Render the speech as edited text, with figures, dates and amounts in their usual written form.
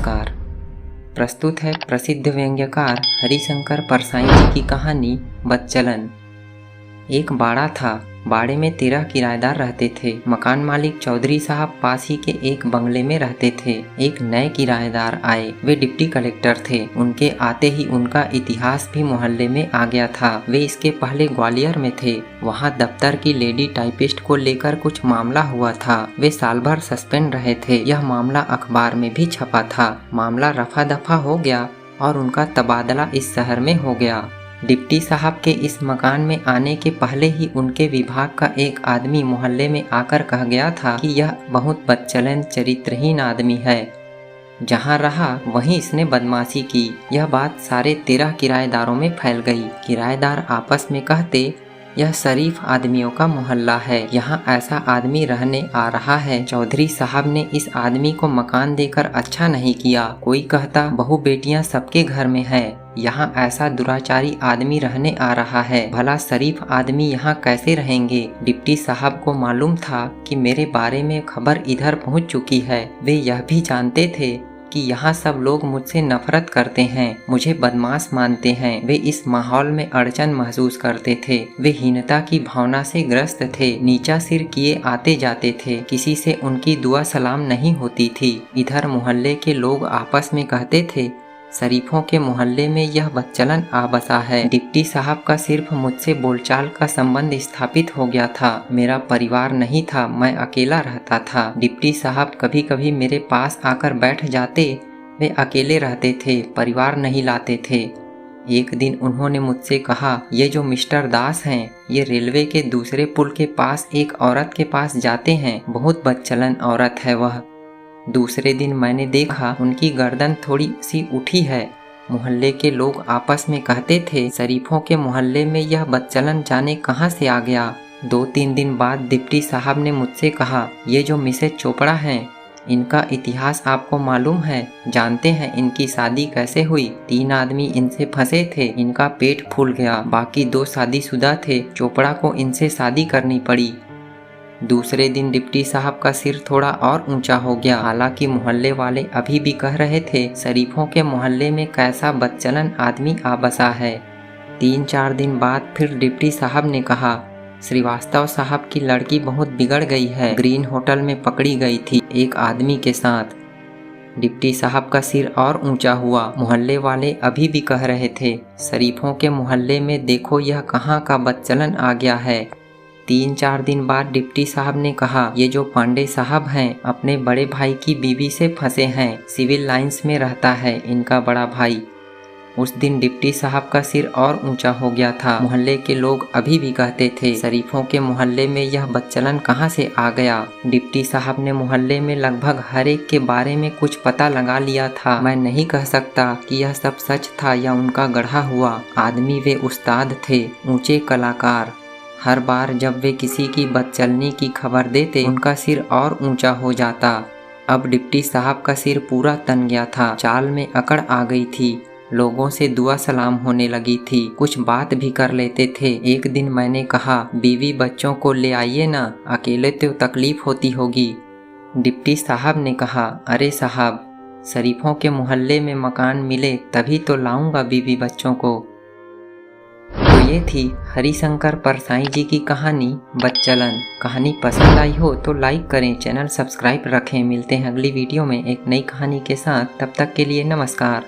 नमस्कार। प्रस्तुत है प्रसिद्ध व्यंग्यकार हरिशंकर परसाई जी की कहानी बदचलन। एक बाड़ा था। बाड़े में 13 किराएदार रहते थे। मकान मालिक चौधरी साहब पास ही के एक बंगले में रहते थे। एक नए किराएदार आए। वे डिप्टी कलेक्टर थे। उनके आते ही उनका इतिहास भी मोहल्ले में आ गया था। वे इसके पहले ग्वालियर में थे। वहाँ दफ्तर की लेडी टाइपिस्ट को लेकर कुछ मामला हुआ था। वे साल भर सस्पेंड रहे थे। यह मामला अखबार में भी छपा था। मामला रफा दफा हो गया और उनका तबादला इस शहर में हो गया। डिप्टी साहब के इस मकान में आने के पहले ही उनके विभाग का एक आदमी मोहल्ले में आकर कह गया था कि यह बहुत बदचलन चरित्रहीन आदमी है। जहाँ रहा वहीं इसने बदमाशी की। यह बात सारे 13 किराएदारों में फैल गई। किराएदार आपस में कहते, यह शरीफ आदमियों का मोहल्ला है, यहाँ ऐसा आदमी रहने आ रहा है। चौधरी साहब ने इस आदमी को मकान देकर अच्छा नहीं किया। कोई कहता बहू बेटियां सबके घर में है, यहाँ ऐसा दुराचारी आदमी रहने आ रहा है। भला शरीफ आदमी यहाँ कैसे रहेंगे। डिप्टी साहब को मालूम था कि मेरे बारे में खबर इधर पहुँच चुकी है। वे यह भी जानते थे कि यहाँ सब लोग मुझसे नफरत करते हैं, मुझे बदमाश मानते हैं। वे इस माहौल में अड़चन महसूस करते थे। वे हीनता की भावना से ग्रस्त थे। नीचा सिर किए आते जाते थे। किसी से उनकी दुआ सलाम नहीं होती थी। इधर मोहल्ले के लोग आपस में कहते थे, शरीफों के मोहल्ले में यह बदचलन आ बसा है। डिप्टी साहब का सिर्फ मुझसे बोलचाल का संबंध स्थापित हो गया था। मेरा परिवार नहीं था, मैं अकेला रहता था। डिप्टी साहब कभी कभी मेरे पास आकर बैठ जाते। वे अकेले रहते थे, परिवार नहीं लाते थे। एक दिन उन्होंने मुझसे कहा, ये जो मिस्टर दास हैं, ये रेलवे के दूसरे पुल के पास एक औरत के पास जाते हैं। बहुत बदचलन औरत है वह। दूसरे दिन मैंने देखा उनकी गर्दन थोड़ी सी उठी है। मोहल्ले के लोग आपस में कहते थे, शरीफों के मोहल्ले में यह बदचलन जाने कहाँ से आ गया। 2-3 दिन बाद डिप्टी साहब ने मुझसे कहा, ये जो मिसेज चोपड़ा हैं, इनका इतिहास आपको मालूम है? जानते हैं इनकी शादी कैसे हुई? 3 आदमी इनसे फंसे थे, इनका पेट फूल गया। बाकी 2 शादीशुदा थे, चोपड़ा को इनसे शादी करनी पड़ी। दूसरे दिन डिप्टी साहब का सिर थोड़ा और ऊंचा हो गया। हालांकि मोहल्ले वाले अभी भी कह रहे थे, शरीफों के मोहल्ले में कैसा बदचलन आदमी आ बसा है। 3-4 दिन बाद फिर डिप्टी साहब ने कहा, श्रीवास्तव साहब की लड़की बहुत बिगड़ गई है, ग्रीन होटल में पकड़ी गई थी एक आदमी के साथ। डिप्टी साहब का सिर और ऊंचा हुआ। मोहल्ले वाले अभी भी कह रहे थे, शरीफों के मोहल्ले में देखो यह कहाँ का बदचलन आ गया है। 3-4 दिन बाद डिप्टी साहब ने कहा, ये जो पांडे साहब हैं, अपने बड़े भाई की बीवी से फंसे हैं। सिविल लाइंस में रहता है इनका बड़ा भाई। उस दिन डिप्टी साहब का सिर और ऊंचा हो गया था। मोहल्ले के लोग अभी भी कहते थे, शरीफों के मोहल्ले में यह बदचलन कहाँ से आ गया। डिप्टी साहब ने मोहल्ले में लगभग हर एक के बारे में कुछ पता लगा लिया था। मैं नहीं कह सकता कि यह सब सच था या उनका गढ़ा हुआ। आदमी वे उस्ताद थे, ऊंचे कलाकार। हर बार जब वे किसी की बदचलनी की खबर देते, उनका सिर और ऊंचा हो जाता। अब डिप्टी साहब का सिर पूरा तन गया था। चाल में अकड़ आ गई थी। लोगों से दुआ सलाम होने लगी थी। कुछ बात भी कर लेते थे। एक दिन मैंने कहा, बीवी बच्चों को ले आइए ना, अकेले तो तकलीफ होती होगी। डिप्टी साहब ने कहा, अरे साहब, शरीफों के मोहल्ले में मकान मिले तभी तो लाऊंगा बीवी बच्चों को। तो ये थी हरिशंकर परसाई जी की कहानी बदचलन। कहानी पसंद आई हो तो लाइक करें, चैनल सब्सक्राइब रखें। मिलते हैं अगली वीडियो में एक नई कहानी के साथ। तब तक के लिए नमस्कार।